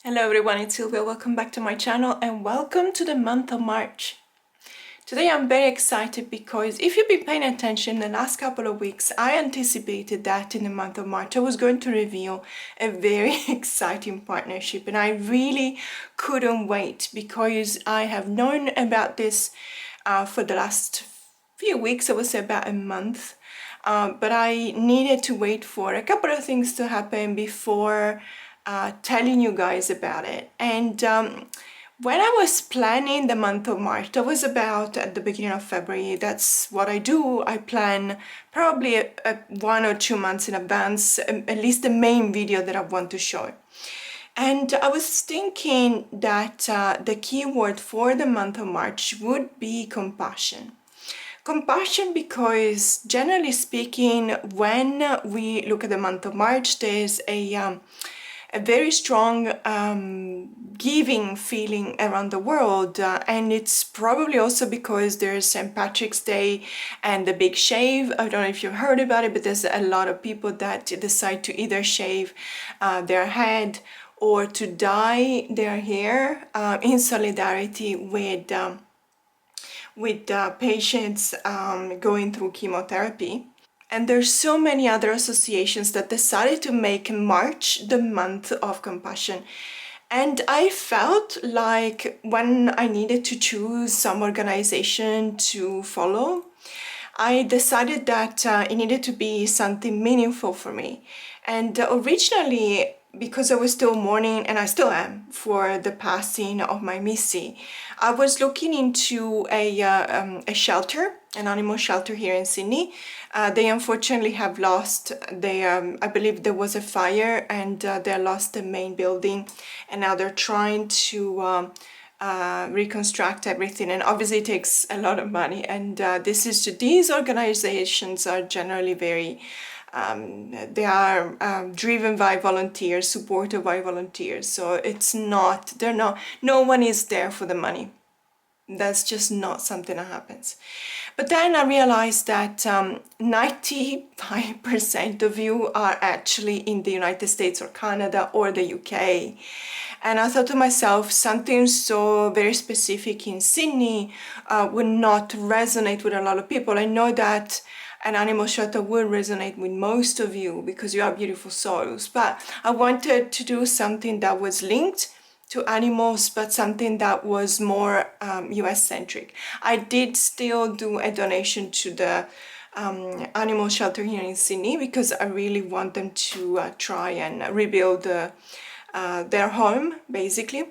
Hello everyone, it's Silvia. Welcome back to my channel and welcome to the month of March. Today I'm very excited because if you've been paying attention the last couple of weeks, I anticipated that in the month of March I was going to reveal a very exciting partnership, and I really couldn't wait because I have known about this for the last few weeks, I would say about a month. But I needed to wait for a couple of things to happen before telling you guys about it. And when I was planning the month of March, that was about at the beginning of February. That's what I do. I plan probably 1 or 2 months in advance, at least the main video that I want to show. And I was thinking that the keyword for the month of March would be compassion. Compassion, because generally speaking, when we look at the month of March, there's a very strong giving feeling around the world, and it's probably also because there's St. Patrick's Day and the big shave. I don't know if you've heard about it, but there's a lot of people that decide to either shave their head or to dye their hair in solidarity with patients going through chemotherapy. And there's so many other associations that decided to make March the month of compassion. And I felt like when I needed to choose some organization to follow, I decided that it needed to be something meaningful for me. And originally, because I was still mourning, and I still am, for the passing of my Missy, I was looking into a shelter, an animal shelter here in Sydney. They unfortunately have lost, I believe there was a fire and they lost the main building, and now they're trying to reconstruct everything, and obviously it takes a lot of money, and these organizations are generally very they are driven by volunteers, supported by volunteers, so it's not, no one is there for the money. That's just not something that happens. But then I realized that 95% of you are actually in the United States or Canada or the UK. And I thought to myself, something so very specific in Sydney would not resonate with a lot of people. I know that an animal shelter will resonate with most of you because you are beautiful souls, but I wanted to do something that was linked to animals, but something that was more US centric. I did still do a donation to the animal shelter here in Sydney because I really want them to try and rebuild their home, basically.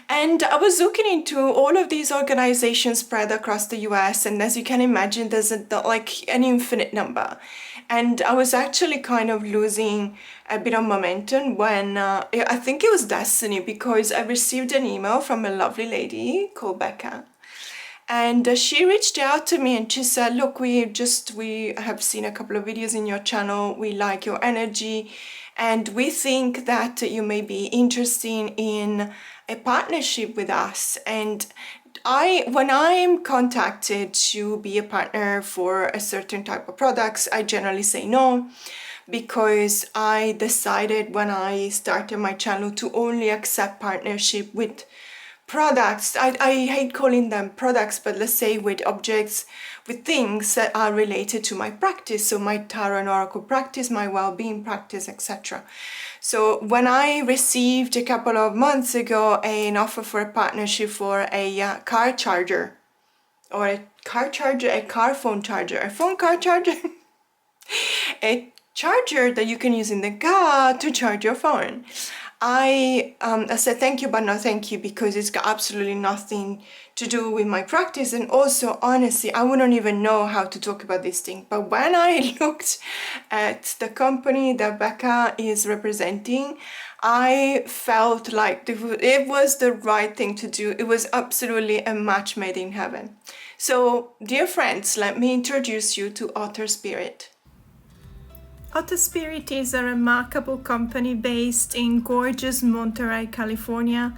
And I was looking into all of these organizations spread across the US, and as you can imagine, there's like an infinite number. And I was actually kind of losing a bit of momentum when I think it was destiny, because I received an email from a lovely lady called Becca. And she reached out to me and she said, look, we have seen a couple of videos in your channel. We like your energy, and we think that you may be interested in a partnership with us. And when I'm contacted to be a partner for a certain type of products, I generally say no, because I decided when I started my channel to only accept partnership with products. I hate calling them products, but let's say with objects, with things that are related to my practice, so my tarot and oracle practice, my well-being practice, etc. So when I received a couple of months ago an offer for a partnership for a car charger, or a phone charger, a charger that you can use in the car to charge your phone. I said thank you, but no thank you, because it's got absolutely nothing to do with my practice, and also honestly I wouldn't even know how to talk about this thing. But when I looked at the company that Becca is representing, I felt like it was the right thing to do. It was absolutely a match made in heaven. So dear friends, let me introduce you to Otter Spirit. Otter Spirit is a remarkable company based in gorgeous Monterey, California.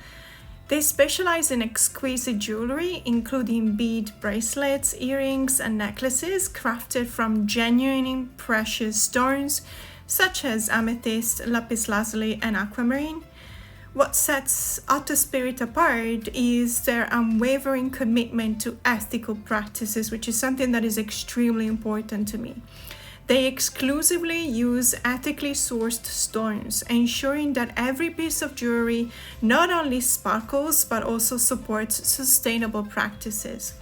They specialize in exquisite jewelry, including bead bracelets, earrings, and necklaces crafted from genuine precious stones such as amethyst, lapis lazuli, and aquamarine. What sets Otter Spirit apart is their unwavering commitment to ethical practices, which is something that is extremely important to me. They exclusively use ethically sourced stones, ensuring that every piece of jewelry not only sparkles but also supports sustainable practices.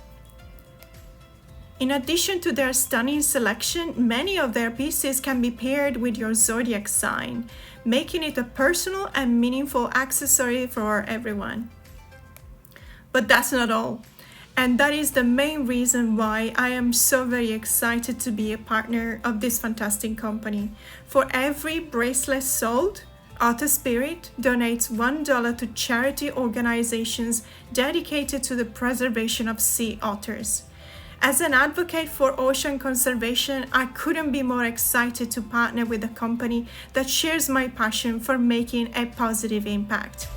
In addition to their stunning selection, many of their pieces can be paired with your zodiac sign, making it a personal and meaningful accessory for everyone. But that's not all. And that is the main reason why I am so very excited to be a partner of this fantastic company. For every bracelet sold, Otter Spirit donates $1 to charity organizations dedicated to the preservation of sea otters. As an advocate for ocean conservation, I couldn't be more excited to partner with a company that shares my passion for making a positive impact.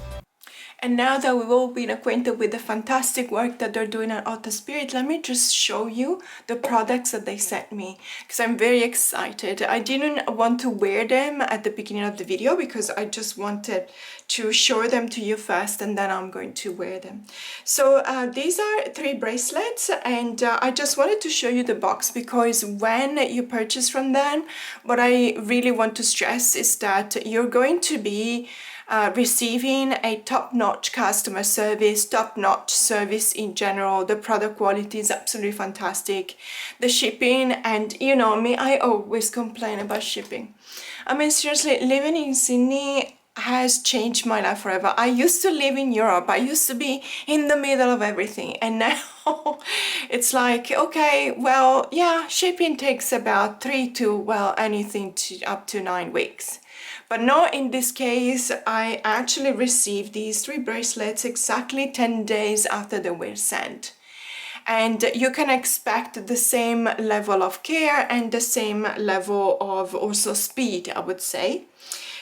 And now that we've all been acquainted with the fantastic work that they're doing at Otter Spirit, let me just show you the products that they sent me, because I'm very excited. I didn't want to wear them at the beginning of the video because I just wanted to show them to you first, and then I'm going to wear them. So these are 3 bracelets, and I just wanted to show you the box, because when you purchase from them, what I really want to stress is that you're going to be receiving a top-notch customer service, top-notch service in general. The product quality is absolutely fantastic. The shipping, and you know me, I always complain about shipping. I mean, seriously, living in Sydney has changed my life forever. I used to live in Europe. I used to be in the middle of everything, and now it's like, okay, well, yeah, shipping takes about 3 to, well, anything to up to 9 weeks. But no, in this case, I actually received these 3 bracelets exactly 10 days after they were sent. And you can expect the same level of care and the same level of also speed, I would say.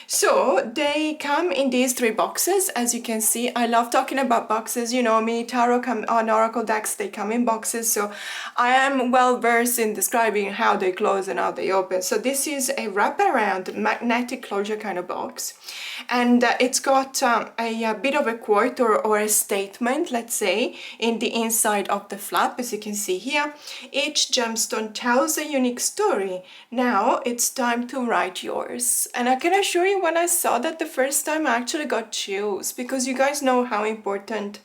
So they come in these 3 boxes, as you can see. I love talking about boxes, you know me, tarot come on oracle decks, they come in boxes, so I am well versed in describing how they close and how they open. So this is a wraparound magnetic closure kind of box, and it's got a bit of a quote or a statement, let's say, in the inside of the flap, as you can see here. Each gemstone tells a unique story. Now it's time to write yours. And I can assure you, when I saw that the first time, I actually got chills, because you guys know how important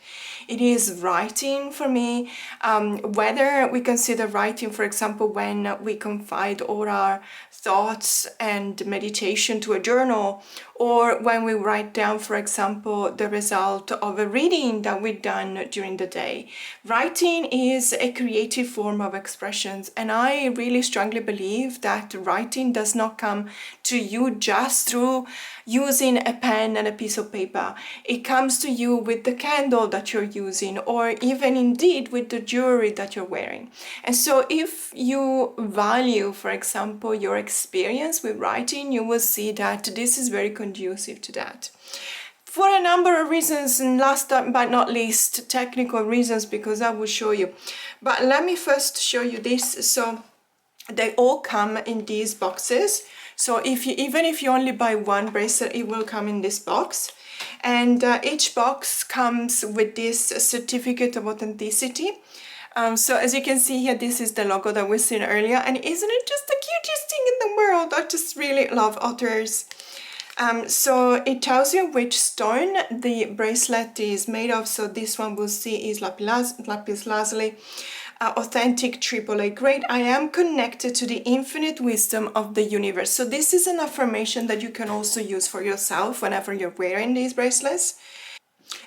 it is writing for me. Whether we consider writing, for example, when we confide all our thoughts and meditation to a journal, or when we write down, for example, the result of a reading that we've done during the day. Writing is a creative form of expressions, and I really strongly believe that writing does not come to you just through using a pen and a piece of paper. It comes to you with the candle that you're using, or even indeed with the jewelry that you're wearing. And so if you value, for example, your experience with writing, you will see that this is very conducive to that. For a number of reasons, and last but not least, technical reasons, because I will show you. But let me first show you this. So they all come in these boxes. So even if you only buy 1 bracelet, it will come in this box. And each box comes with this certificate of authenticity. So as you can see here, this is the logo that we seen earlier, and isn't it just the cutest thing in the world? I just really love otters. So it tells you which stone the bracelet is made of. So this one we'll see is lapis lazuli, authentic AAA grade. I am connected to the infinite wisdom of the universe. So this is an affirmation that you can also use for yourself whenever you're wearing these bracelets.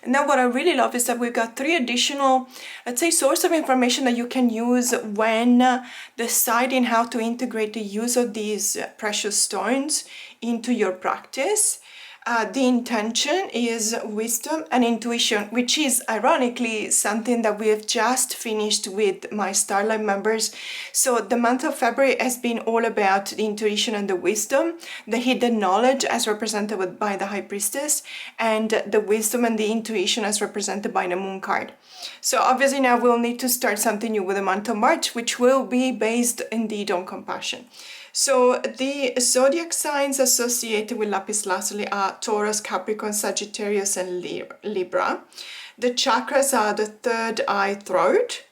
And now what I really love is that we've got 3 additional, let's say, sources of information that you can use when deciding how to integrate the use of these precious stones into your practice. The intention is wisdom and intuition, which is ironically something that we have just finished with my Starlight members. So the month of February has been all about the intuition and the wisdom, the hidden knowledge as represented by the High Priestess, and the wisdom and the intuition as represented by the Moon card. So obviously now we'll need to start something new with the month of March, which will be based indeed on compassion. So the zodiac signs associated with lapis lazuli are Taurus, Capricorn, Sagittarius, and Libra. The chakras are the third eye, throat,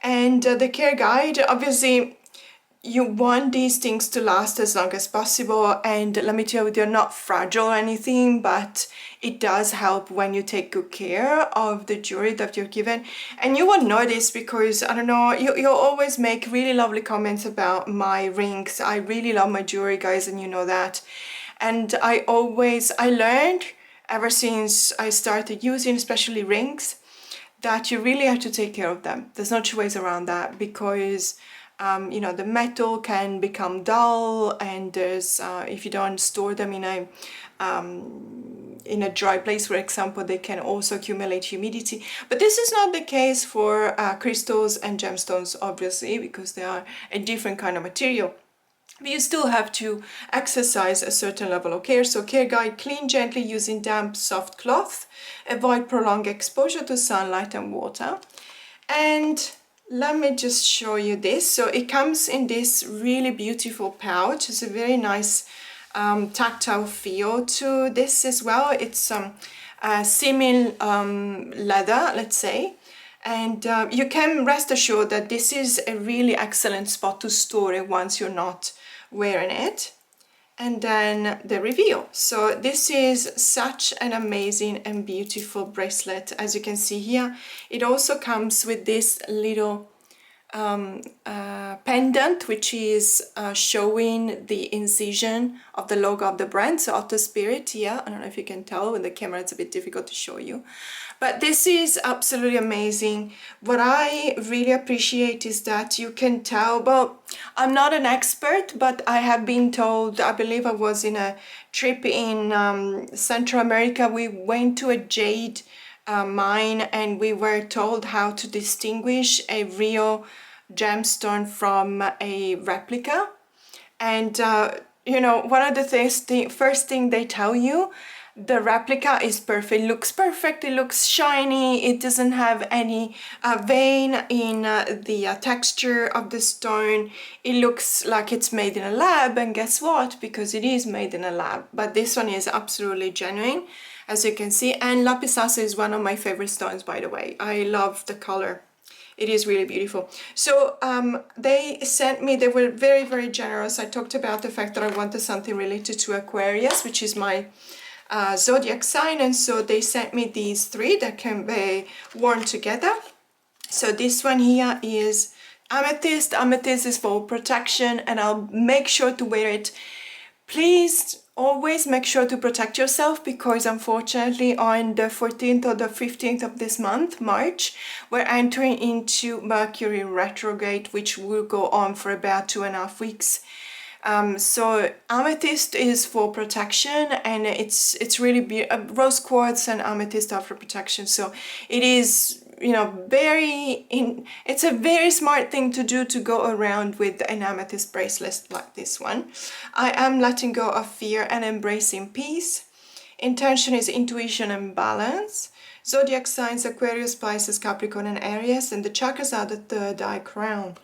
and the care guide, obviously you want these things to last as long as possible, and let me tell you, they're not fragile or anything, but it does help when you take good care of the jewelry that you're given. And you will notice, because I don't know, you always make really lovely comments about my rings. I really love my jewelry, guys, and you know that. And I learned ever since I started using especially rings that you really have to take care of them. There's no two ways around that, because you know, the metal can become dull, and there's if you don't store them in a dry place, for example, they can also accumulate humidity. But this is not the case for crystals and gemstones, obviously, because they are a different kind of material. But you still have to exercise a certain level of care. So care guide: clean gently using damp, soft cloth. Avoid prolonged exposure to sunlight and water. And let me just show you this. So it comes in this really beautiful pouch. It's a very nice tactile feel to this as well. It's semi leather, let's say. And you can rest assured that this is a really excellent spot to store it once you're not wearing it. And then the reveal. So this is such an amazing and beautiful bracelet. As you can see here, it also comes with this little pendant, which is showing the incision of the logo of the brand, so Otter Spirit here. I don't know if you can tell with the camera, it's a bit difficult to show you, but this is absolutely amazing. What I really appreciate is that you can tell, well, I'm not an expert, but I have been told, I believe I was in a trip in Central America, we went to a jade mine, and we were told how to distinguish a real gemstone from a replica. And you know, one of the first thing they tell you, the replica is perfect, looks perfect, it looks shiny, it doesn't have any vein in the texture of the stone, it looks like it's made in a lab. And guess what, because it is made in a lab, but this one is absolutely genuine, as you can see. And lapis lazuli is one of my favorite stones, by the way. I love the color. It is really beautiful. So they sent me, they were very, very generous. I talked about the fact that I wanted something related to Aquarius, which is my zodiac sign. And so they sent me these three that can be worn together. So this one here is amethyst. Amethyst is for protection, and I'll make sure to wear it. Please always make sure to protect yourself, because unfortunately on the 14th or the 15th of this month, March, we're entering into Mercury retrograde, which will go on for about 2.5 weeks. So amethyst is for protection, and it's really rose quartz and amethyst are for protection. So it is, you know, it's a very smart thing to do, to go around with an amethyst bracelet like this one. I am letting go of fear and embracing peace. Intention is intuition and balance. Zodiac signs: Aquarius, Pisces, Capricorn, and Aries, and the chakras are the third eye crown.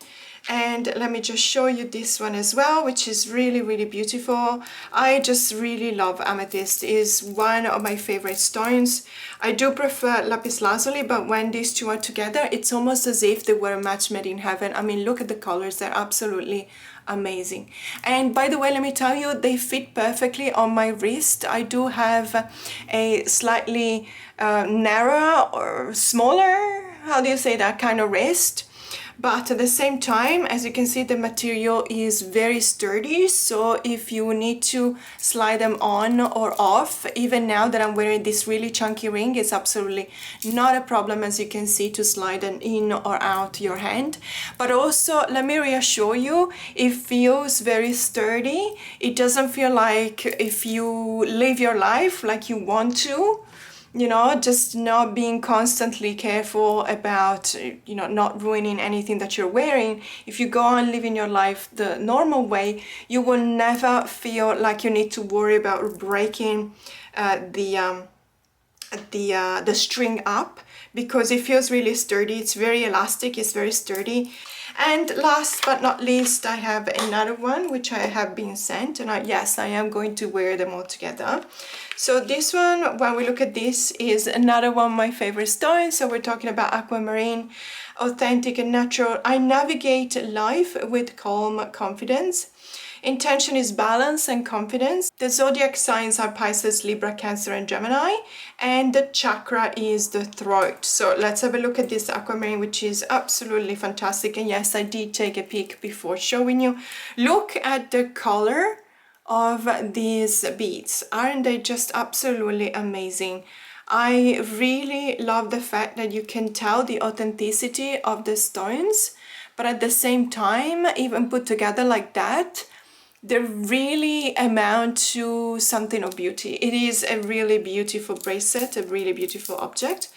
And let me just show you this one as well, which is really, really beautiful. I just really love amethyst. It is one of my favorite stones. I do prefer lapis lazuli, but when these two are together, it's almost as if they were a match made in heaven. I mean, look at the colors, they're absolutely amazing. And by the way, let me tell you, they fit perfectly on my wrist. I do have a slightly narrower or smaller, how do you say that, kind of wrist. But at the same time, as you can see, the material is very sturdy. So if you need to slide them on or off, even now that I'm wearing this really chunky ring, it's absolutely not a problem, as you can see, to slide them in or out your hand. But also, let me reassure you, it feels very sturdy. It doesn't feel like if you live your life like you want to, you know, just not being constantly careful about, you know, not ruining anything that you're wearing. If you go on living your life the normal way, you will never feel like you need to worry about breaking the the string up, because it feels really sturdy. It's very elastic, it's very sturdy. And last but not least, I have another one which I have been sent, and yes, I am going to wear them all together. So this one, when we look at this, is another one of my favorite stones. So we're talking about aquamarine, authentic and natural. I navigate life with calm confidence. Intention is balance and confidence. The zodiac signs are Pisces, Libra, Cancer, and Gemini. And the chakra is the throat. So let's have a look at this aquamarine, which is absolutely fantastic. And yes, I did take a peek before showing you. Look at the color of these beads. Aren't they just absolutely amazing? I really love the fact that you can tell the authenticity of the stones, but at the same time, even put together like that, they really amount to something of beauty. It is a really beautiful bracelet, a really beautiful object.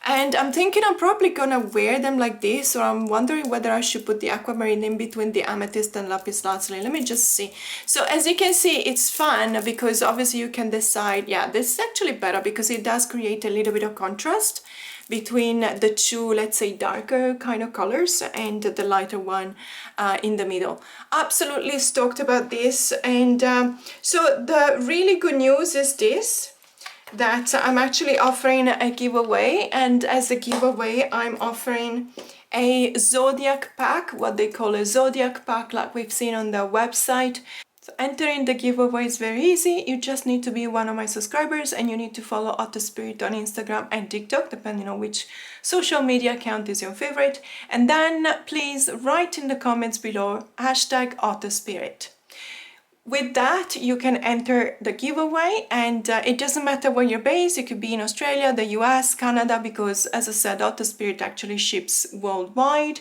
And I'm thinking I'm probably gonna wear them like this, or I'm wondering whether I should put the aquamarine in between the amethyst and lapis lazuli. Let me just see. So as you can see, it's fun because obviously you can decide, yeah, this is actually better because it does create a little bit of contrast between the two, let's say, darker kind of colors and the lighter one in the middle. Absolutely stoked about this. And so the really good news is this, that I'm actually offering a giveaway, and as a giveaway I'm offering a zodiac pack, what they call a zodiac pack, like we've seen on their website. So entering the giveaway is very easy. You just need to be one of my subscribers, and you need to follow Otter Spirit on Instagram and TikTok, depending on which social media account is your favorite. And then please write in the comments below #OtterSpirit. With that, you can enter the giveaway, and it doesn't matter where you're based. You could be in Australia, the US, Canada, because as I said, Otter Spirit actually ships worldwide.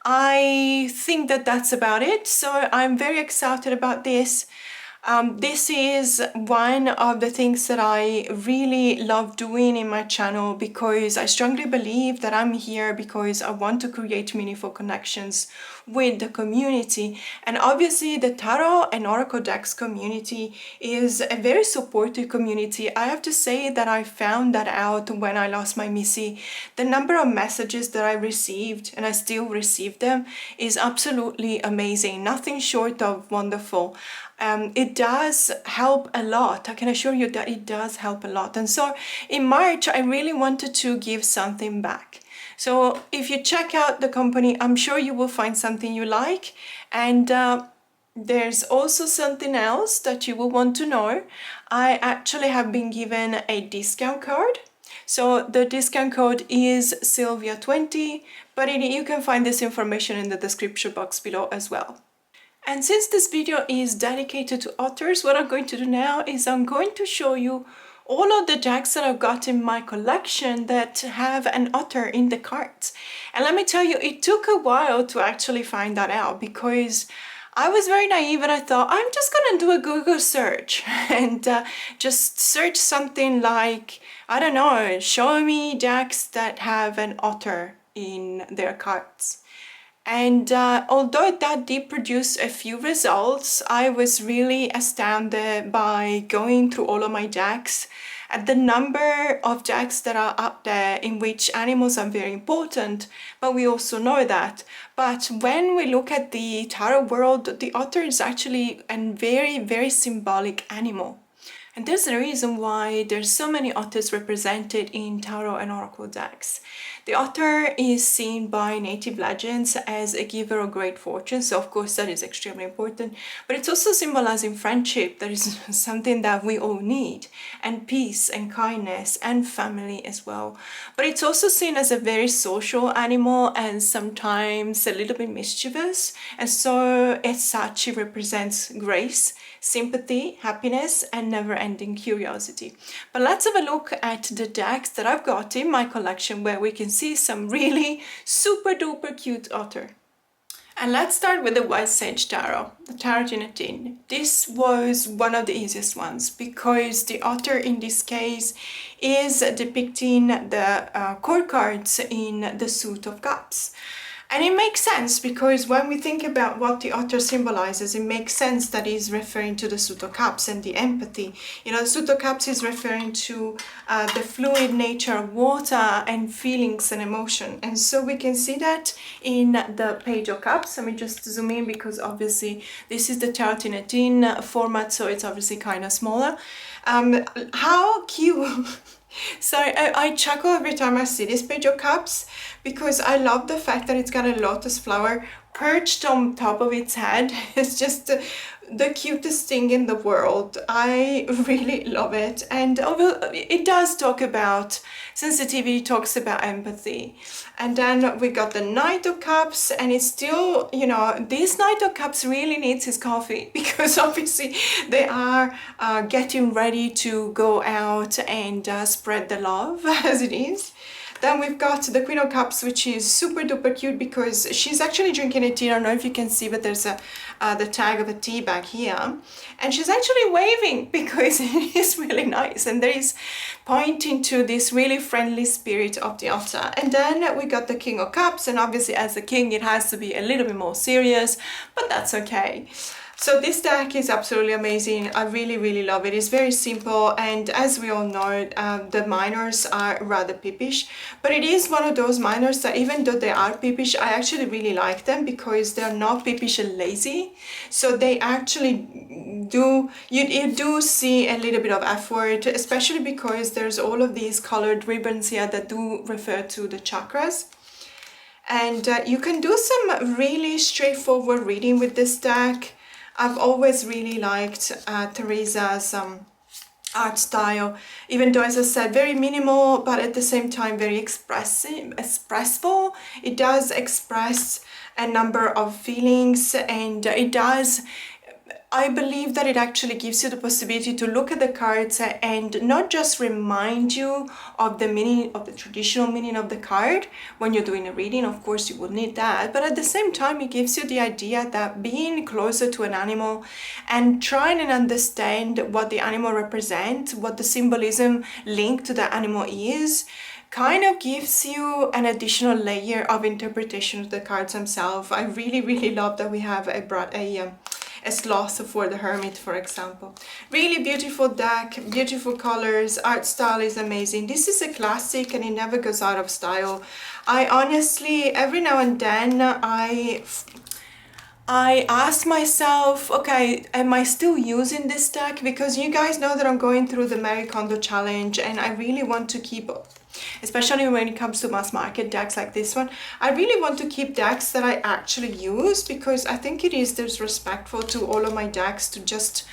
I think that that's about it. So I'm very excited about this. This is one of the things that I really love doing in my channel, because I strongly believe that I'm here because I want to create meaningful connections with the community. And obviously the Tarot and Oracle decks community is a very supportive community. I have to say that I found that out when I lost my Missy. The number of messages that I received, and I still receive them, is absolutely amazing. Nothing short of wonderful. It does help a lot. I can assure you that it does help a lot. And so in March, I really wanted to give something back. So if you check out the company, I'm sure you will find something you like. And there's also something else that you will want to know. I actually have been given a discount code. So the discount code is Silvia20, but you can find this information in the description box below as well. And since this video is dedicated to otters, what I'm going to do now is I'm going to show you all of the decks that I've got in my collection that have an otter in the cards. And let me tell you, it took a while to actually find that out, because I was very naive and I thought I'm just gonna do a Google search and just search something like, I don't know, show me decks that have an otter in their cards. And although that did produce a few results, I was really astounded by going through all of my decks at the number of decks that are up there in which animals are very important, but we also know that. But when we look at the tarot world, the otter is actually a very, very symbolic animal. And there's a reason why there's so many otters represented in tarot and oracle decks. The otter is seen by native legends as a giver of great fortune, so of course that is extremely important, but it's also symbolizing friendship. That is something that we all need, and peace and kindness and family as well. But it's also seen as a very social animal and sometimes a little bit mischievous, and so as such it represents grace, sympathy, happiness, and never-ending curiosity. But let's have a look at the decks that I've got in my collection, where we can see some really super duper cute otter. And let's start with the White Sage Tarot, the Tarot in a Tin. This was one of the easiest ones because the otter in this case is depicting the court cards in the Suit of Cups. And it makes sense because when we think about what the otter symbolizes, it makes sense that he's referring to the Suit of Cups and the empathy. You know, the Suit of Cups is referring to the fluid nature of water and feelings and emotion. And so we can see that in the Page of Cups. Let me just zoom in because obviously this is the tarot in a tin format, so it's obviously kind of smaller. How cute! So I chuckle every time I see this Page of Cups because I love the fact that it's got a lotus flower perched on top of its head. It's just the cutest thing in the world. I really love it. And it does talk about sensitivity, talks about empathy. And then we got the Knight of Cups, and it's still, you know, this Knight of Cups really needs his coffee because obviously they are getting ready to go out and spread the love as it is. Then we've got the Queen of Cups, which is super duper cute because she's actually drinking a tea. I don't know if you can see, but there's the tag of a tea bag here. And she's actually waving because it is really nice. And there is pointing to this really friendly spirit of the otter. And then we got the King of Cups. And obviously as the king, it has to be a little bit more serious, but that's okay. So this deck is absolutely amazing. I really, really love it. It's very simple, and as we all know, the minors are rather pippish, but it is one of those minors that even though they are pippish, I actually really like them because they're not pippish and lazy. So they actually do, you do see a little bit of effort, especially because there's all of these colored ribbons here that do refer to the chakras. And you can do some really straightforward reading with this deck. I've always really liked Teresa's art style, even though, as I said, very minimal, but at the same time very expressive. It does express a number of feelings, and it does, I believe that it actually gives you the possibility to look at the cards and not just remind you of the meaning, of the traditional meaning of the card when you're doing a reading. Of course you would need that, but at the same time it gives you the idea that being closer to an animal and trying and understand what the animal represents, what the symbolism linked to the animal is, kind of gives you an additional layer of interpretation of the cards themselves. I really, really love that we have a sloth for the hermit, for example. Really beautiful deck, beautiful colors, art style is amazing. This is a classic and it never goes out of style. I honestly, every now and then, I ask myself, okay, am I still using this deck? Because you guys know that I'm going through the Marie Kondo challenge and I really want to keep, especially when it comes to mass market decks like this one, I really want to keep decks that I actually use because I think it is disrespectful to all of my decks to just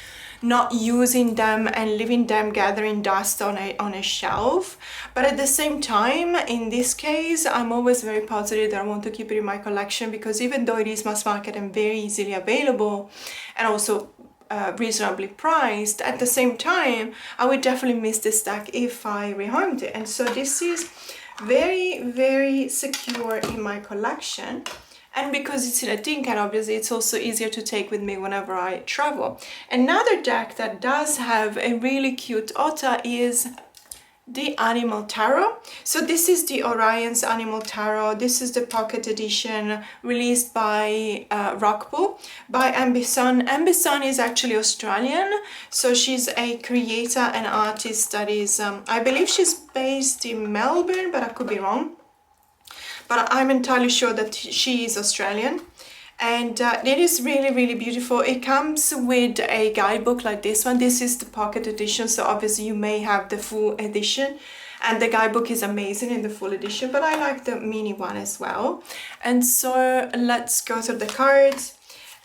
not using them and leaving them gathering dust on a shelf. But at the same time, in this case, I'm always very positive that I want to keep it in my collection because even though it is mass market and very easily available and also reasonably priced, at the same time I would definitely miss this deck if I rehomed it. And so this is very, very secure in my collection, and because it's in a tin can, obviously it's also easier to take with me whenever I travel. Another deck that does have a really cute otter is the Animal Tarot. So this is the Oriens Animal Tarot. This is the pocket edition released by Rockpool by Ambison. Ambison is actually Australian, so she's a creator and artist that is, I believe she's based in Melbourne, but I could be wrong. But I'm entirely sure that she is Australian. And it is really, really beautiful. It comes with a guidebook like this one. This is the pocket edition, so obviously you may have the full edition. And the guidebook is amazing in the full edition, but I like the mini one as well. And so let's go through the cards.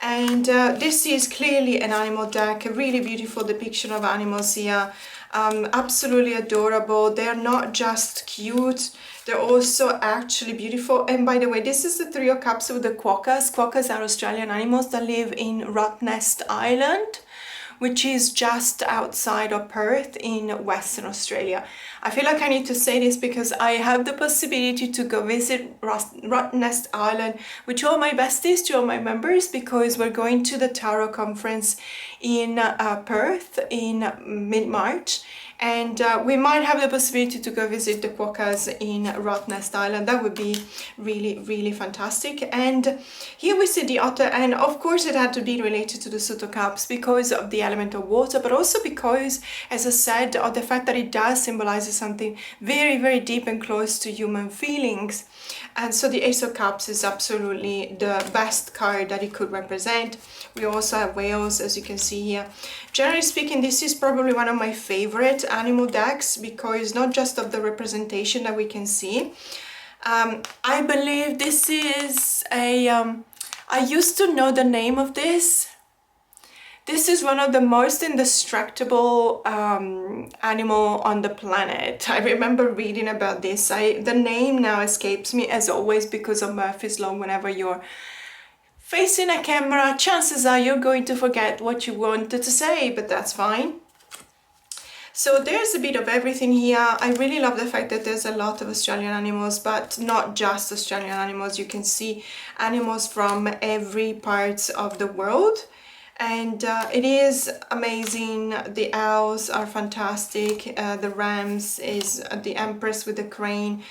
And this is clearly an animal deck, a really beautiful depiction of animals here. Absolutely adorable. They're not just cute, they're also actually beautiful. And by the way, this is the Three of Cups with the quokkas. Quokkas are Australian animals that live in Rottnest Island, which is just outside of Perth in Western Australia. I feel like I need to say this because I have the possibility to go visit Rottnest Island with two of my besties, two of my members, because we're going to the Tarot conference in Perth in mid-March. And we might have the possibility to go visit the quokkas in Rottnest Island. That would be really, really fantastic. And here we see the otter, and of course it had to be related to the Soto cups because of the element of water, but also because, as I said, of the fact that it does symbolize something very, very deep and close to human feelings. And so the Ace of Cups is absolutely the best card that it could represent. We also have whales, as you can see here. Generally speaking, this is probably one of my favorite animal decks because not just of the representation that we can see. I believe this is a... I used to know the name of this. This is one of the most indestructible animal on the planet. I remember reading about this. The name now escapes me, as always, because of Murphy's Law. Whenever you're facing a camera, chances are you're going to forget what you wanted to say, but that's fine. So there's a bit of everything here. I really love the fact that there's a lot of Australian animals, but not just Australian animals. You can see animals from every part of the world. And it is amazing. The owls are fantastic. The rams is the empress with the crane.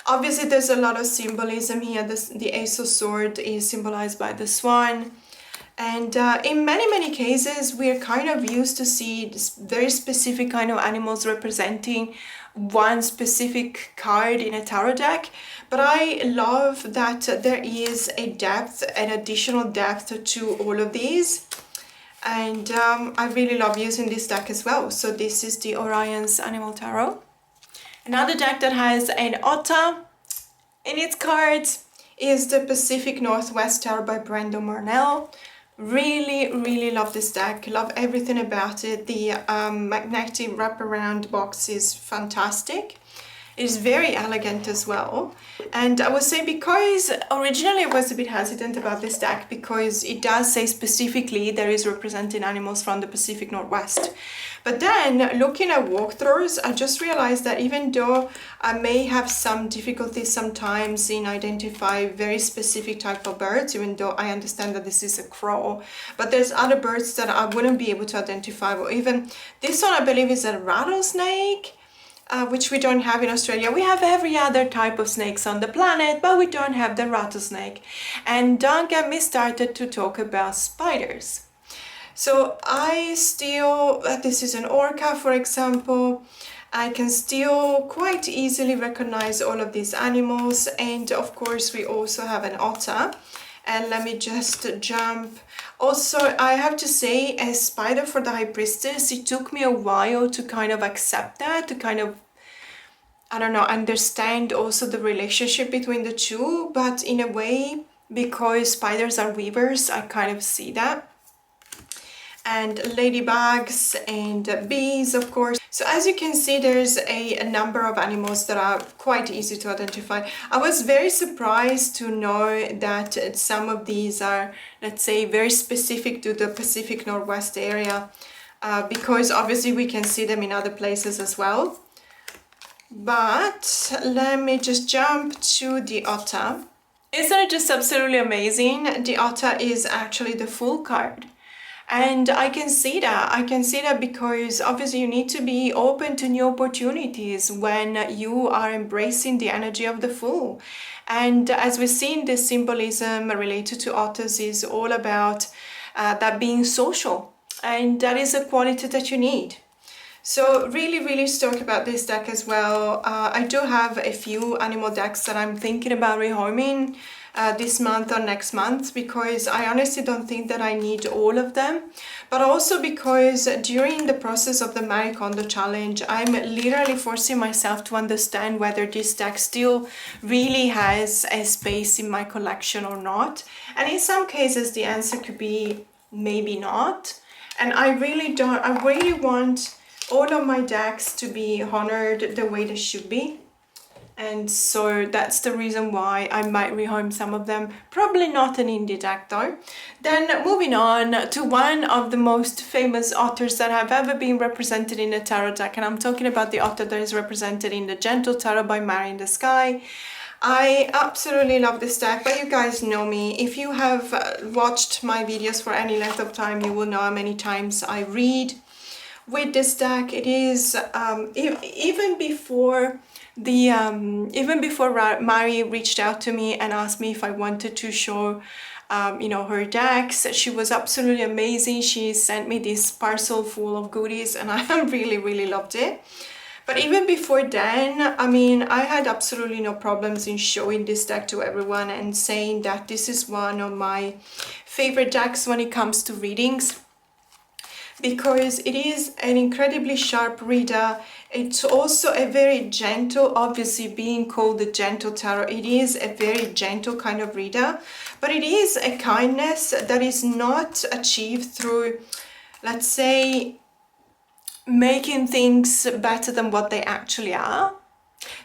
Obviously there's a lot of symbolism here. The Ace of Swords is symbolized by the swan. And in many cases we're kind of used to see this very specific kind of animals representing one specific card in a tarot deck. But I love that there is a depth, an additional depth to all of these. And I really love using this deck as well. So this is the Oriens Animal Tarot. Another deck that has an otter in its cards is the Pacific Northwest Tarot by Brandon Marnell. Really love this deck. Love everything about it. The magnetic wraparound box is fantastic. It is very elegant as well. And I would say, because originally I was a bit hesitant about this deck because it does say specifically there is representing animals from the Pacific Northwest. But then looking at walkthroughs, I just realized that even though I may have some difficulties sometimes in identifying very specific type of birds, even though I understand that this is a crow, but there's other birds that I wouldn't be able to identify. Or even this one I believe is a rattlesnake. Which we don't have in Australia. We have every other type of snakes on the planet, but we don't have the rattlesnake. And don't get me started to talk about spiders. So I still, this is an orca for example, I can still quite easily recognize all of these animals. And of course we also have an otter. And let me just jump. Also, I have to say, as Spider for the High Priestess, it took me a while to kind of accept that, to kind of, I don't know, understand also the relationship between the two. But in a way, because spiders are weavers, I kind of see that. And ladybugs and bees, of course. So as you can see, there's a number of animals that are quite easy to identify. I was very surprised to know that some of these are, let's say, very specific to the Pacific Northwest area, because obviously we can see them in other places as well. But let me just jump to the otter. Isn't it just absolutely amazing? The otter is actually the Fool card. And I can see that because obviously you need to be open to new opportunities when you are embracing the energy of the Fool. And as we've seen, the symbolism related to otters is all about that being social, and that is a quality that you need. So really stoked about this deck as well. I do have a few animal decks that I'm thinking about rehoming this month or next month, because I honestly don't think that I need all of them, but also because during the process of the Marie Kondo challenge, I'm literally forcing myself to understand whether this deck still really has a space in my collection or not. And in some cases the answer could be maybe not. And I really want all of my decks to be honored the way they should be. And so that's the reason why I might rehome some of them. Probably not an indie deck though. Then moving on to one of the most famous otters that have ever been represented in a tarot deck. And I'm talking about the otter that is represented in the Gentle Tarot by Mary in the Sky. I absolutely love this deck, but you guys know me. If you have watched my videos for any length of time, you will know how many times I read with this deck, it is even before Mari reached out to me and asked me if I wanted to show you know, her decks. She was absolutely amazing. She sent me this parcel full of goodies and I really loved it. But even before then, I mean, I had absolutely no problems in showing this deck to everyone and saying that this is one of my favorite decks when it comes to readings, because it is an incredibly sharp reader. It's also a very gentle, obviously being called the gentle tarot, it is a very gentle kind of reader, but it is a kindness that is not achieved through, let's say, making things better than what they actually are.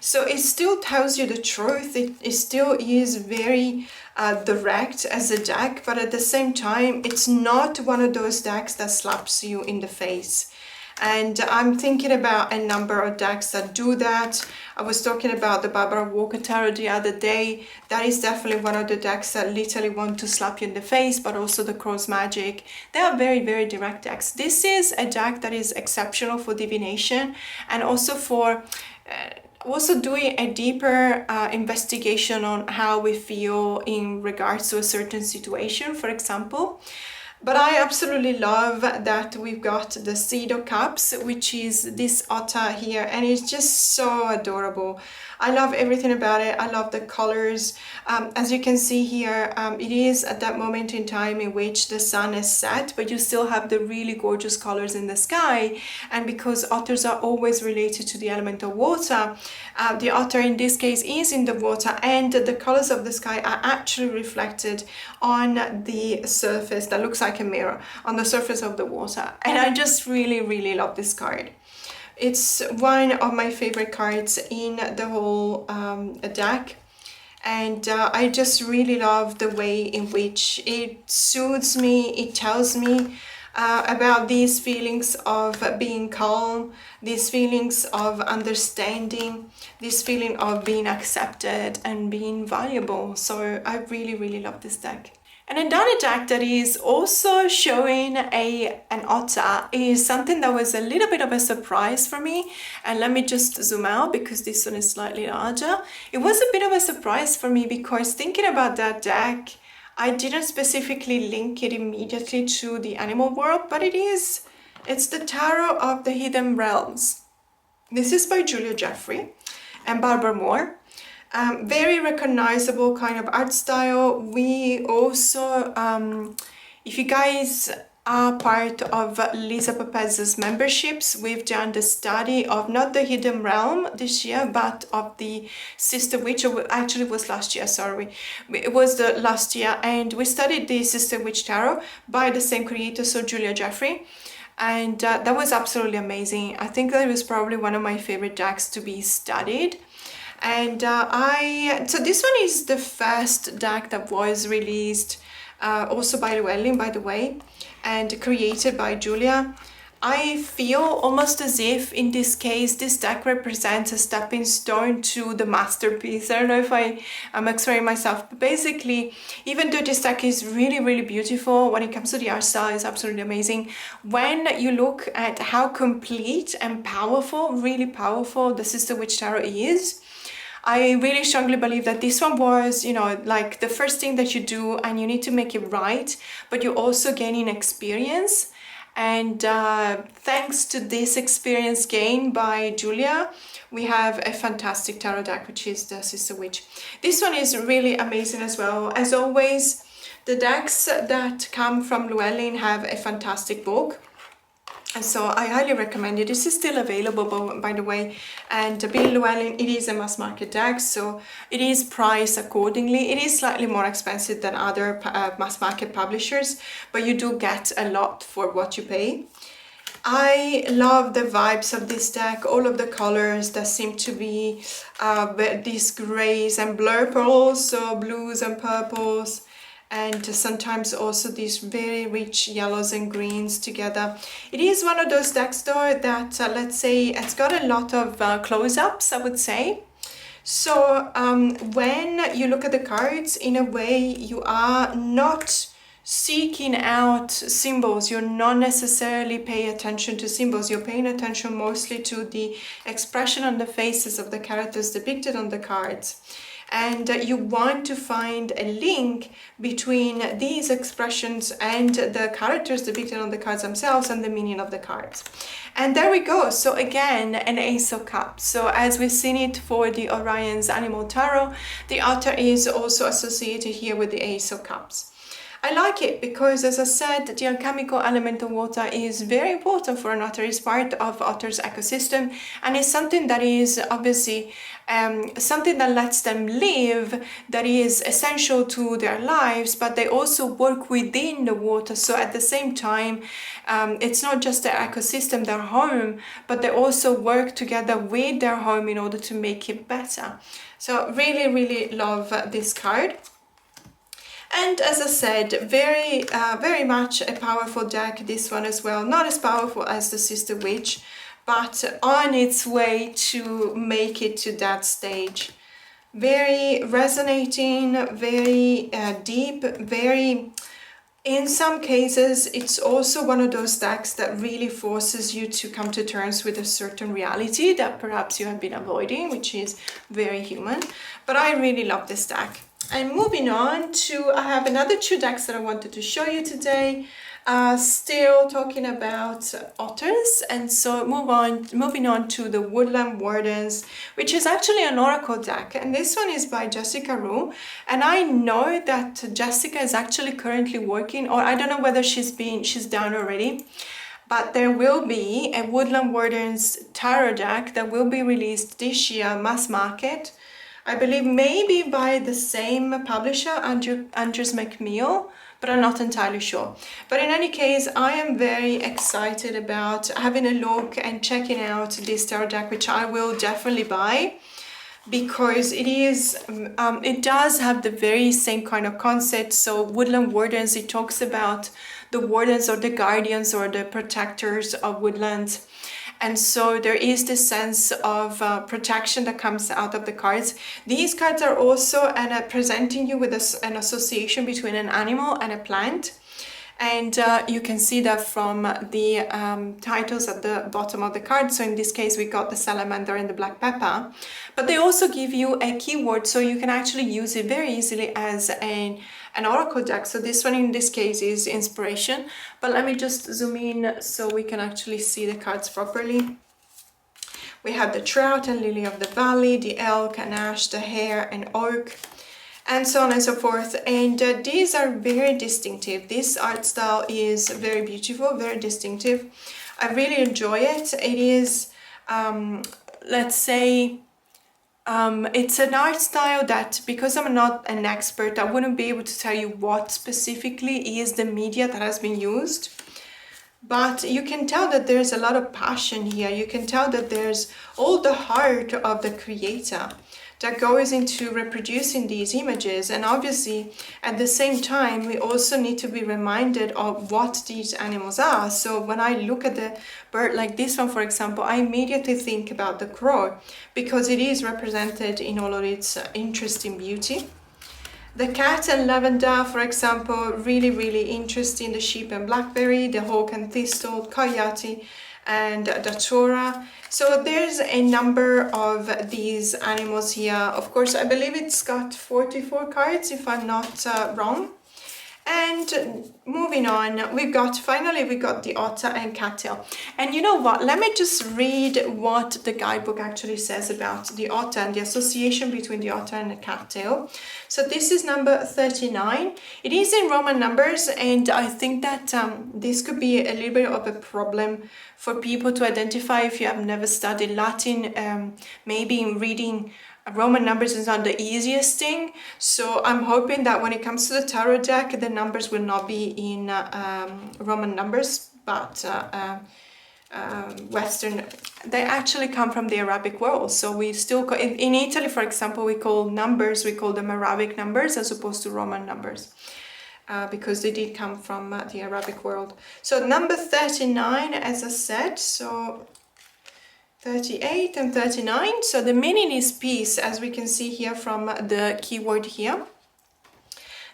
So it still tells you the truth. It still is very direct as a deck, but at the same time, it's not one of those decks that slaps you in the face. And I'm thinking about a number of decks that do that. I was talking about the Barbara Walker Tarot the other day. That is definitely one of the decks that literally want to slap you in the face, but also the Cross Magic. They are very direct decks. This is a deck that is exceptional for divination and also for also doing a deeper investigation on how we feel in regards to a certain situation, for example. But I absolutely love that we've got the Seed of Cups, which is this otter here, and it's just so adorable. I love everything about it. I love the colors. As you can see here, it is at that moment in time in which the sun is set, but you still have the really gorgeous colors in the sky. And because otters are always related to the element of water, the otter in this case is in the water, and the colors of the sky are actually reflected on the surface that looks like a mirror on the surface of the water. And I just really love this card. It's one of my favorite cards in the whole deck, and I just really love the way in which it soothes me. It tells me about these feelings of being calm, these feelings of understanding, this feeling of being accepted and being valuable. So I really love this deck. And another deck that is also showing an otter is something that was a little bit of a surprise for me. And let me just zoom out because this one is slightly larger. It was a bit of a surprise for me because thinking about that deck, I didn't specifically link it immediately to the animal world, but it's the Tarot of the Hidden Realms. This is by Julia Jeffrey and Barbara Moore. Very recognizable kind of art style. We also, if you guys are part of Lisa Papez's memberships, we've done the study of not the Hidden Realm this year, but of the Sister Witch. Actually, it was last year, sorry. It was the last year, and we studied the Sister Witch Tarot by the same creator, so Julia Jeffrey. And that was absolutely amazing. I think that was probably one of my favorite decks to be studied. And so this one is the first deck that was released also by Llewellyn, by the way, and created by Julia. I feel almost as if in this case this deck represents a stepping stone to the masterpiece. I don't know if I'm explaining myself, but basically, even though this deck is really beautiful, when it comes to the art style, it's absolutely amazing. When you look at how complete and powerful, really powerful the Sister Witch Tarot is, I really strongly believe that this one was, you know, like the first thing that you do and you need to make it right, but you're also gaining experience. And thanks to this experience gained by Julia, we have a fantastic tarot deck, which is the Sister Witch. This one is really amazing as well. As always, the decks that come from Llewellyn have a fantastic book. And so I highly recommend it. This is still available, by the way, and being Llewellyn, it is a mass market deck, so it is priced accordingly. It is slightly more expensive than other mass market publishers, but you do get a lot for what you pay. I love the vibes of this deck, all of the colors that seem to be these grays and blur, but also blues and purples, and sometimes also these very rich yellows and greens together. It is one of those decks though that let's say it's got a lot of close-ups, I would say. So when you look at the cards, in a way you are not seeking out symbols. You're not necessarily paying attention to symbols. You're paying attention mostly to the expression on the faces of the characters depicted on the cards. And you want to find a link between these expressions and the characters depicted on the cards themselves and the meaning of the cards. And there we go. So again, an Ace of Cups. So as we've seen it for the Oriens Animal Tarot, the Otter is also associated here with the Ace of Cups. I like it because, as I said, the alchemical element of water is very important for an otter. It's part of otter's ecosystem, and it's something that is obviously something that lets them live, that is essential to their lives, but they also work within the water. So at the same time, it's not just their ecosystem, their home, but they also work together with their home in order to make it better. So really, really love this card. And as I said, very much a powerful deck, this one as well. Not as powerful as the Sister Witch, but on its way to make it to that stage. Very resonating, very deep, very... In some cases, it's also one of those decks that really forces you to come to terms with a certain reality that perhaps you have been avoiding, which is very human. But I really love this deck. And moving on to, I have another 2 decks that I wanted to show you today. Still talking about otters, and so moving on to the Woodland Wardens, which is actually an oracle deck, and this one is by Jessica Rue. And I know that Jessica is actually currently working, or I don't know whether she's done already, but there will be a Woodland Wardens tarot deck that will be released this year, mass market. I believe maybe by the same publisher, Andrews McMeel, but I'm not entirely sure. But in any case, I am very excited about having a look and checking out this tarot deck, which I will definitely buy, because it does have the very same kind of concept. So Woodland Wardens, it talks about the wardens or the guardians or the protectors of woodlands. And so there is this sense of protection that comes out of the cards. These cards are also presenting you with an association between an animal and a plant. And you can see that from the titles at the bottom of the card. So in this case, we got the salamander and the black pepper. But they also give you a keyword, so you can actually use it very easily as an oracle deck. So this one in this case is inspiration. But let me just zoom in so we can actually see the cards properly. We have the trout and lily of the valley, the elk and ash, the hare and oak, and so on and so forth. And these are very distinctive. This art style is very beautiful, very distinctive. I really enjoy it. It is, let's say, it's an art style that, because I'm not an expert, I wouldn't be able to tell you what specifically is the media that has been used. But you can tell that there's a lot of passion here. You can tell that there's all the heart of the creator that goes into reproducing these images. And obviously, at the same time, we also need to be reminded of what these animals are. So when I look at the bird like this one, for example, I immediately think about the crow, because it is represented in all of its interesting beauty. The cat and lavender, for example, really, really interesting. The sheep and blackberry, the hawk and thistle, coyote, and datura. So there's a number of these animals here. Of course, I believe it's got 44 cards, if I'm not wrong. And moving on, finally we got the otter and cattail. And you know what, let me just read what the guidebook actually says about the otter and the association between the otter and the cattail. So this is number 39. It is in Roman numbers, and I think that this could be a little bit of a problem for people to identify if you have never studied Latin. Maybe in reading Roman numbers is not the easiest thing, so I'm hoping that when it comes to the tarot deck, the numbers will not be in Roman numbers, but Western. They actually come from the Arabic world, so we still in Italy, for example, we call them Arabic numbers as opposed to Roman numbers, because they did come from the Arabic world. So number 39, as I said, so 38 and 39. So the meaning is peace, as we can see here from the keyword here.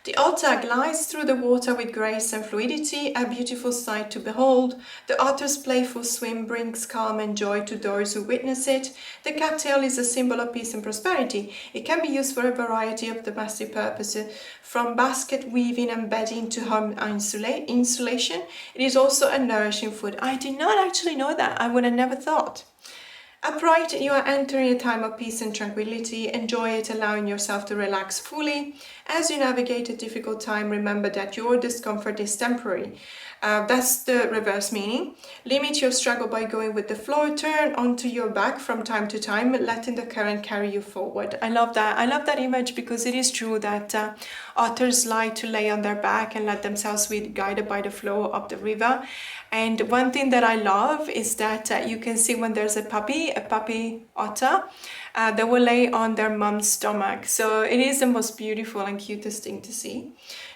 The otter glides through the water with grace and fluidity, a beautiful sight to behold. The otter's playful swim brings calm and joy to those who witness it. The cattail is a symbol of peace and prosperity. It can be used for a variety of domestic purposes, from basket weaving and bedding to home insulation. It is also a nourishing food. I did not actually know that. I would have never thought. Upright, you are entering a time of peace and tranquility. Enjoy it, allowing yourself to relax fully. As you navigate a difficult time, remember that your discomfort is temporary. That's the reverse meaning. Limit your struggle by going with the flow. Turn onto your back from time to time, letting the current carry you forward. I love that. I love that image because it is true that otters like to lay on their back and let themselves be guided by the flow of the river. And one thing that I love is that you can see when there's a puppy otter, they will lay on their mom's stomach. So it is the most beautiful and cutest thing to see.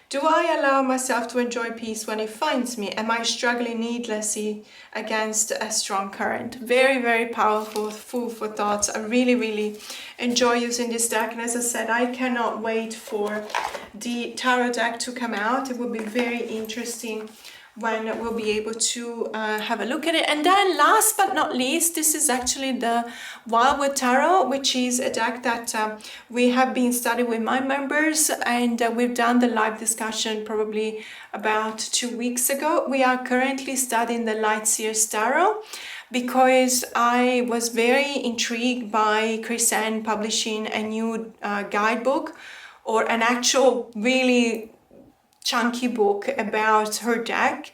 Do I allow myself to enjoy peace when it finds me? Am I struggling needlessly against a strong current? Very, very powerful, food for thoughts. I really, really enjoy using this deck. And as I said, I cannot wait for the tarot deck to come out. It will be very interesting when we'll be able to have a look at it. And then last but not least, this is actually the Wildwood Tarot, which is a deck that we have been studying with my members, and we've done the live discussion probably about 2 weeks ago. We are currently studying the Light Seers Tarot because I was very intrigued by Chris-Anne publishing a new guidebook, or an actual really chunky book about her deck.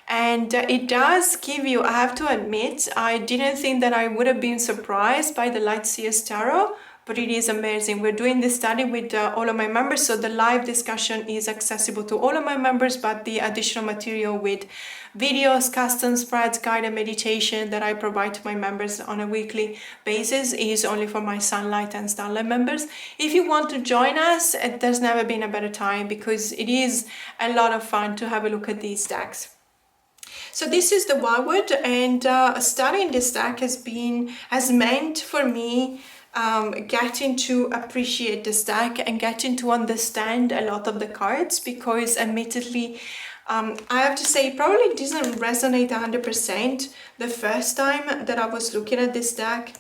And it does give you, I have to admit, I didn't think that I would have been surprised by the Light Seers Tarot, but it is amazing. We're doing this study with all of my members, so the live discussion is accessible to all of my members, but the additional material with videos, custom spreads, guided meditation that I provide to my members on a weekly basis is only for my Sunlight and Starlight members. If you want to join us, there's never been a better time because it is a lot of fun to have a look at these decks. So this is the Wildwood, and studying this deck has meant for me getting to appreciate this deck and getting to understand a lot of the cards, because admittedly I have to say it probably didn't resonate 100% the first time that I was looking at this deck,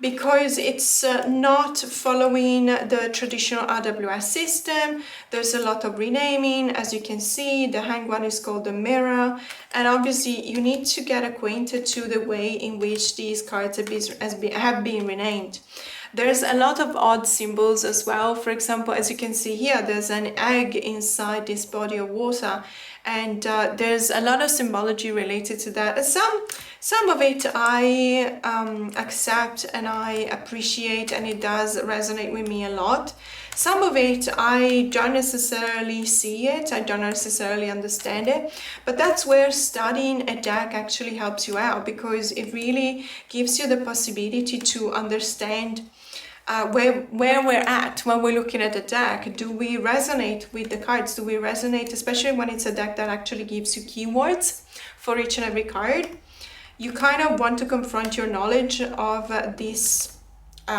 because it's not following the traditional RWS system. There's a lot of renaming. As you can see, the hanged one is called the Mirror, and obviously you need to get acquainted to the way in which these cards have been renamed. There's a lot of odd symbols as well. For example, as you can see here, there's an egg inside this body of water, and there's a lot of symbology related to that. Some of it I accept and I appreciate, and it does resonate with me a lot. Some of it I don't necessarily see it, I don't necessarily understand it, but that's where studying a deck actually helps you out, because it really gives you the possibility to understand where we're at when we're looking at a deck. Do we resonate with the cards? Do we resonate, especially when it's a deck that actually gives you keywords for each and every card? You kind of want to confront your knowledge of this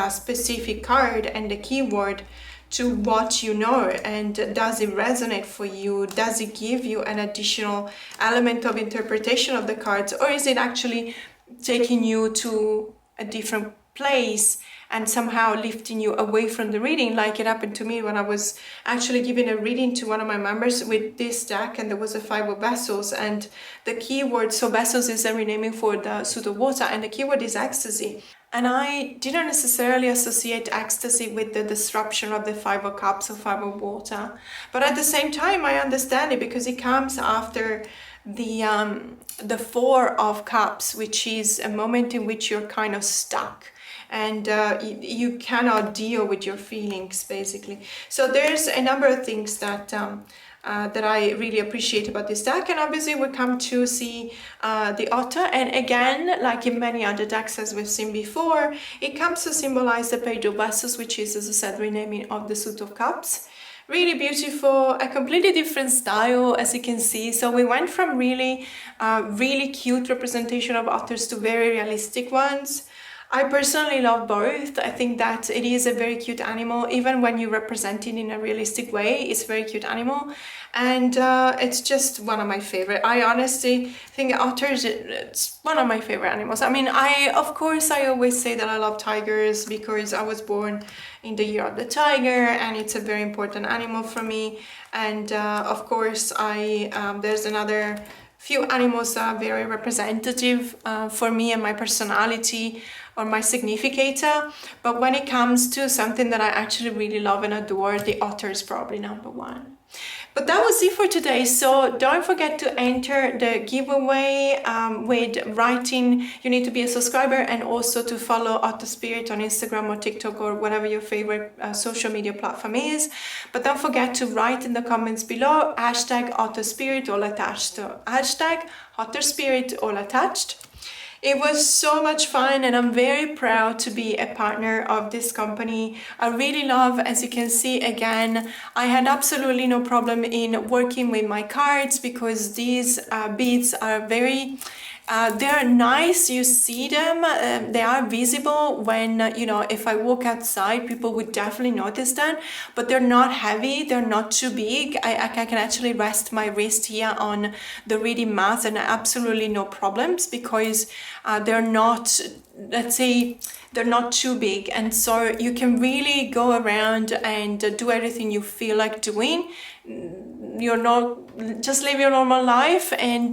specific card and the keyword to what you know, and does it resonate for you? Does it give you an additional element of interpretation of the cards, or is it actually taking you to a different place and somehow lifting you away from the reading, like it happened to me when I was actually giving a reading to one of my members with this deck, and there was a 5 of vessels, and the keyword, so vessels is a renaming for the suit of water, and the keyword is ecstasy. And I didn't necessarily associate ecstasy with the disruption of the 5 of cups or 5 of water, but at the same time I understand it, because it comes after the 4 of cups, which is a moment in which you're kind of stuck, and you cannot deal with your feelings, basically. So there's a number of things that I really appreciate about this deck. And obviously we come to see the otter, and again, like in many other decks as we've seen before, it comes to symbolize the Page of Vessels, which is, as I said, renaming of the Suit of Cups. Really beautiful, a completely different style, as you can see. So we went from really cute representation of otters to very realistic ones. I personally love both. I think that it is a very cute animal, even when you represent it in a realistic way. It's a very cute animal, and it's just one of my favorite. I honestly think otters, it's one of my favorite animals. I mean, of course I always say that I love tigers because I was born in the year of the tiger, and it's a very important animal for me. And of course there's another few animals that are very representative for me and my personality or my significator. But when it comes to something that I actually really love and adore, the otter is probably number one. But that was it for today. So don't forget to enter the giveaway with writing. You need to be a subscriber and also to follow Otter Spirit on Instagram or TikTok or whatever your favorite social media platform is. But don't forget to write in the comments below hashtag Otter Spirit all attached. So hashtag Otter Spirit all attached. It was so much fun, and I'm very proud to be a partner of this company. I really love, as you can see again, I had absolutely no problem in working with my cards because these beads are very they're nice. You see them, they are visible when if I walk outside, people would definitely notice that, but they're not heavy, they're not too big. I can actually rest my wrist here on the reading mat and absolutely no problems because they're not, let's say, they're not too big, and so you can really go around and do everything you feel like doing. You're not, just live your normal life, and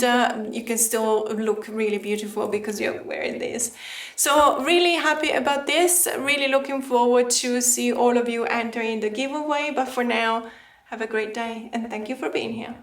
you can still look really beautiful because you're wearing this. So really happy about this, really looking forward to see all of you entering the giveaway. But for now, have a great day and thank you for being here.